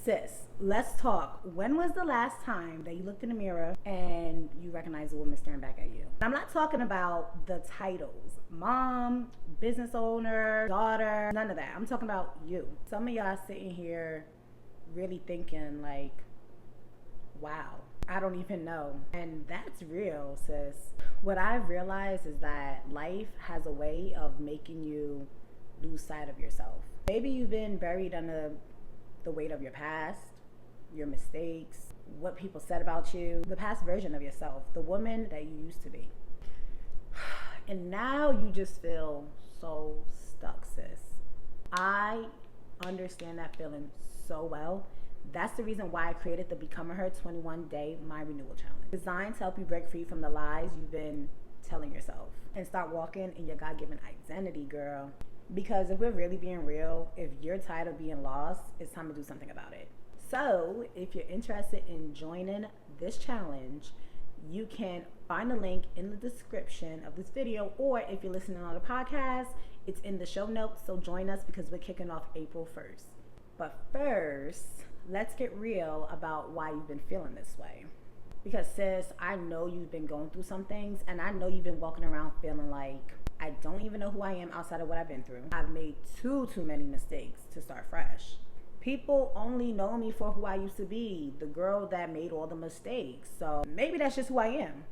Sis, let's talk. When was the last time that you looked in the mirror and you recognized a woman staring back at you? I'm not talking about the titles. Mom, business owner, daughter, none of that. I'm talking about you. Some of y'all sitting here really thinking like, wow, I don't even know. And that's real, sis. What I've realized is that life has a way of making you lose sight of yourself. Maybe you've been buried under the weight of your past, your mistakes, what people said about you, the past version of yourself, the woman that you used to be. And now you just feel so stuck, sis. I understand that feeling so well. That's the reason why I created the Becoming Her 21-Day My Renewal Challenge. Designed to help you break free from the lies you've been telling yourself and start walking in your God-given identity, girl. Because if we're really being real, if you're tired of being lost, it's time to do something about it. So if you're interested in joining this challenge, you can find the link in the description of this video, or if you're listening on the podcast, it's in the show notes. So join us because we're kicking off April 1st. But first, let's get real about why you've been feeling this way. Because sis, I know you've been going through some things, and I know you've been walking around feeling like, I don't even know who I am outside of what I've been through. I've made too many mistakes to start fresh. People only know me for who I used to be, the girl that made all the mistakes. So maybe that's just who I am.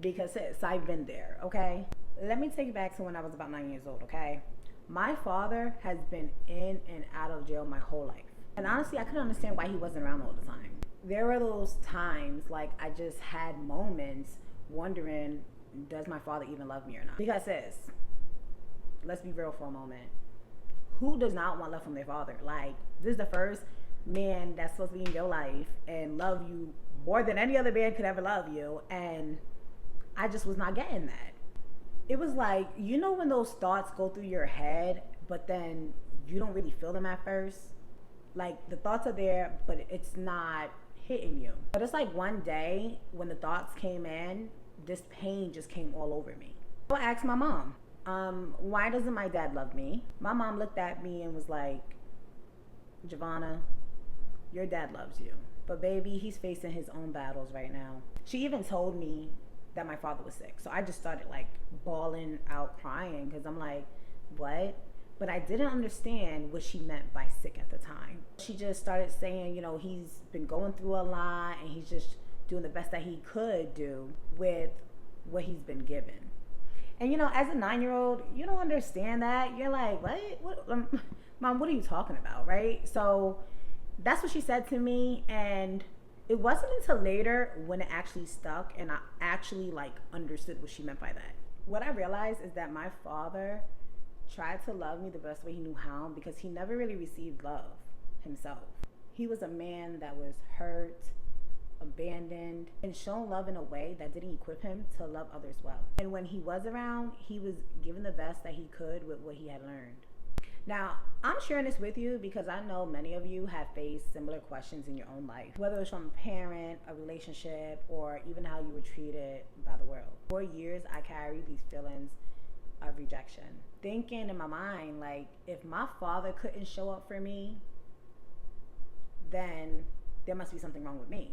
Because sis, I've been there, okay? Let me take you back to when I was about 9 years old, okay? My father has been in and out of jail my whole life. And honestly, I couldn't understand why he wasn't around all the time. There were those times, like, I just had moments wondering, does my father even love me or not? Because sis, let's be real for a moment. Who does not want love from their father? Like, this is the first man that's supposed to be in your life and love you more than any other man could ever love you. And I just was not getting that. It was like, you know when those thoughts go through your head, but then you don't really feel them at first? Like, the thoughts are there, but it's not hitting you. But it's like one day when the thoughts came in, this pain just came all over me. So I asked my mom, why doesn't my dad love me? My mom looked at me and was like, Giovanna, your dad loves you. But baby, he's facing his own battles right now. She even told me that my father was sick. So I just started like bawling out crying because I'm like, what? But I didn't understand what she meant by sick at the time. She just started saying, you know, he's been going through a lot and he's just doing the best that he could do with what he's been given. And you know, as a 9-year-old, you don't understand that. You're like, what? Mom, what are you talking about, right? So that's what she said to me, and it wasn't until later when it actually stuck and I actually like understood what she meant by that. What I realized is that my father tried to love me the best way he knew how because he never really received love himself. He was a man that was hurt, abandoned, and shown love in a way that didn't equip him to love others well. And when he was around, he was given the best that he could with what he had learned. Now, I'm sharing this with you because I know many of you have faced similar questions in your own life, whether it's from a parent, a relationship, or even how you were treated by the world. For years, I carried these feelings of rejection, thinking in my mind, like, if my father couldn't show up for me, then there must be something wrong with me.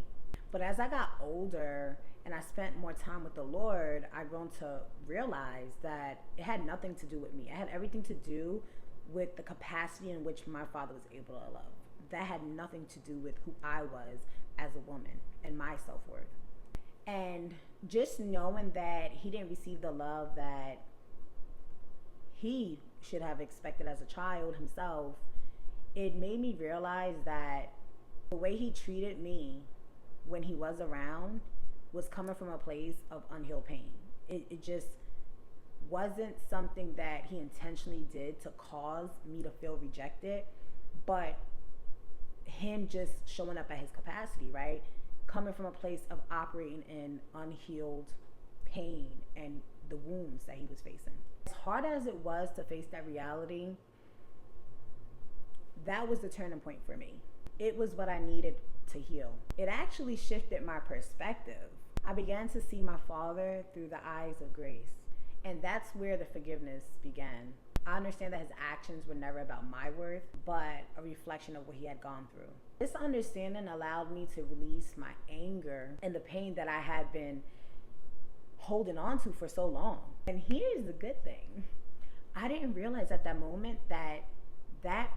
But as I got older and I spent more time with the Lord, I've grown to realize that it had nothing to do with me. It had everything to do with the capacity in which my father was able to love. That had nothing to do with who I was as a woman and my self-worth. And just knowing that he didn't receive the love that he should have expected as a child himself, it made me realize that the way he treated me when he was around was coming from a place of unhealed pain. It just wasn't something that he intentionally did to cause me to feel rejected, but him just showing up at his capacity, right? Coming from a place of operating in unhealed pain and the wounds that he was facing. As hard as it was to face that reality, that was the turning point for me. It was what I needed to heal. It actually shifted my perspective. I began to see my father through the eyes of grace. And that's where the forgiveness began. I understand that his actions were never about my worth, but a reflection of what he had gone through. This understanding allowed me to release my anger and the pain that I had been holding on to for so long. And here's the good thing. I didn't realize at that moment that that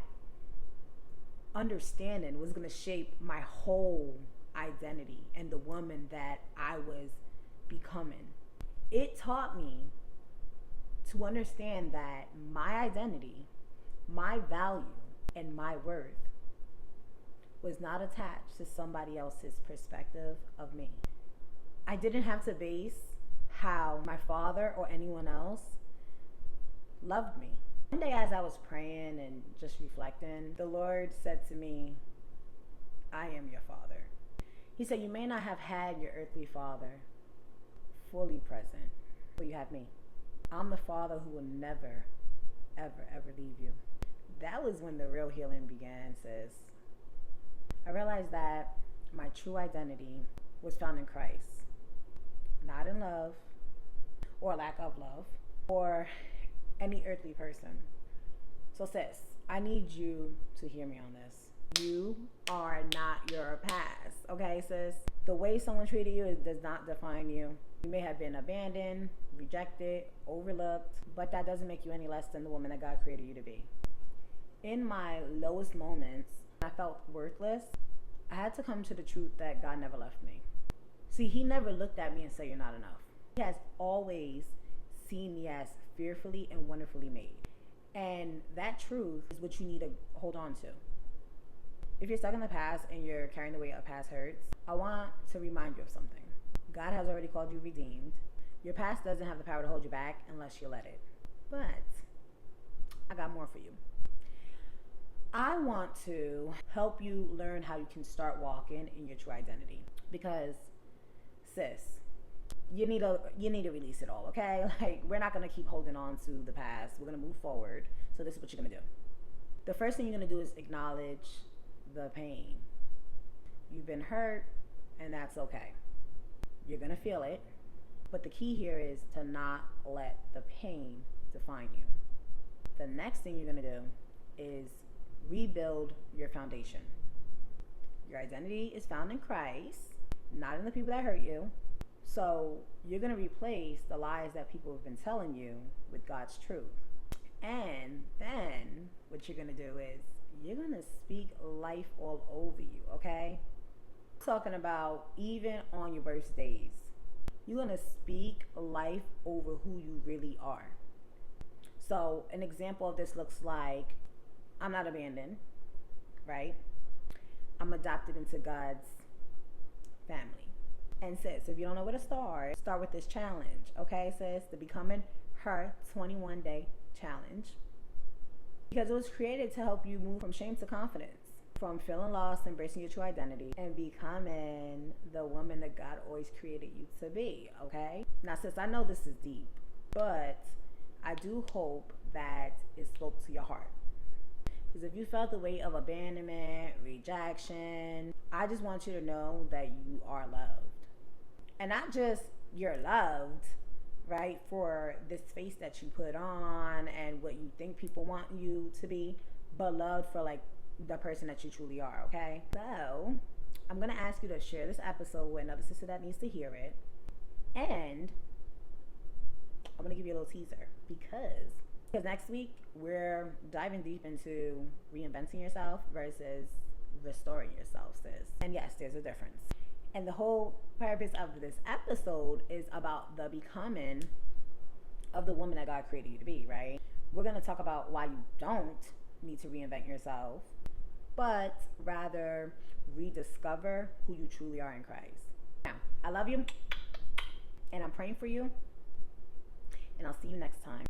understanding was going to shape my whole identity and the woman that I was becoming. It taught me to understand that my identity, my value, and my worth was not attached to somebody else's perspective of me. I didn't have to base how my father or anyone else loved me. One day as I was praying and just reflecting, the Lord said to me, I am your father. He said, you may not have had your earthly father fully present, but you have me. I'm the father who will never, ever, ever leave you. That was when the real healing began, sis. I realized that my true identity was found in Christ, not in love or lack of love or any earthly person. So sis, I need you to hear me on this. You are not your past, okay sis? The way someone treated you does not define you. You may have been abandoned, rejected, overlooked, but that doesn't make you any less than the woman that God created you to be. In my lowest moments, I felt worthless. I had to come to the truth that God never left me. See, he never looked at me and said, you're not enough. He has always seen me as fearfully and wonderfully made. And that truth is what you need to hold on to. If you're stuck in the past and you're carrying the weight of past hurts, I want to remind you of something. God has already called you redeemed. Your past doesn't have the power to hold you back unless you let it. But I got more for you. I want to help you learn how you can start walking in your true identity. Because, sis, you need to release it all, okay? Like, we're not going to keep holding on to the past. We're going to move forward. So this is what you're going to do. The first thing you're going to do is acknowledge the pain. You've been hurt, and that's okay. You're going to feel it. But the key here is to not let the pain define you. The next thing you're going to do is rebuild your foundation. Your identity is found in Christ, not in the people that hurt you. So you're going to replace the lies that people have been telling you with God's truth. And then what you're going to do is you're going to speak life all over you, okay? Talking about even on your worst days. You're going to speak life over who you really are. So an example of this looks like, I'm not abandoned, right? I'm adopted into God's family. And sis, if you don't know where to start with this challenge, okay, sis? The Becoming Her 21-Day Challenge. Because it was created to help you move from shame to confidence, from feeling lost, embracing your true identity, and becoming the woman that God always created you to be, okay? Now, sis, I know this is deep, but I do hope that it spoke to your heart. Because if you felt the weight of abandonment, rejection, I just want you to know that you are loved. And not just you're loved, right, for this face that you put on and what you think people want you to be, but loved for like the person that you truly are, okay? So I'm going to ask you to share this episode with another sister that needs to hear it. And I'm going to give you a little teaser because next week we're diving deep into reinventing yourself versus restoring yourself, sis. And yes, there's a difference. And the whole purpose of this episode is about the becoming of the woman that God created you to be, right? We're going to talk about why you don't need to reinvent yourself, but rather rediscover who you truly are in Christ. Now, I love you, and I'm praying for you, and I'll see you next time.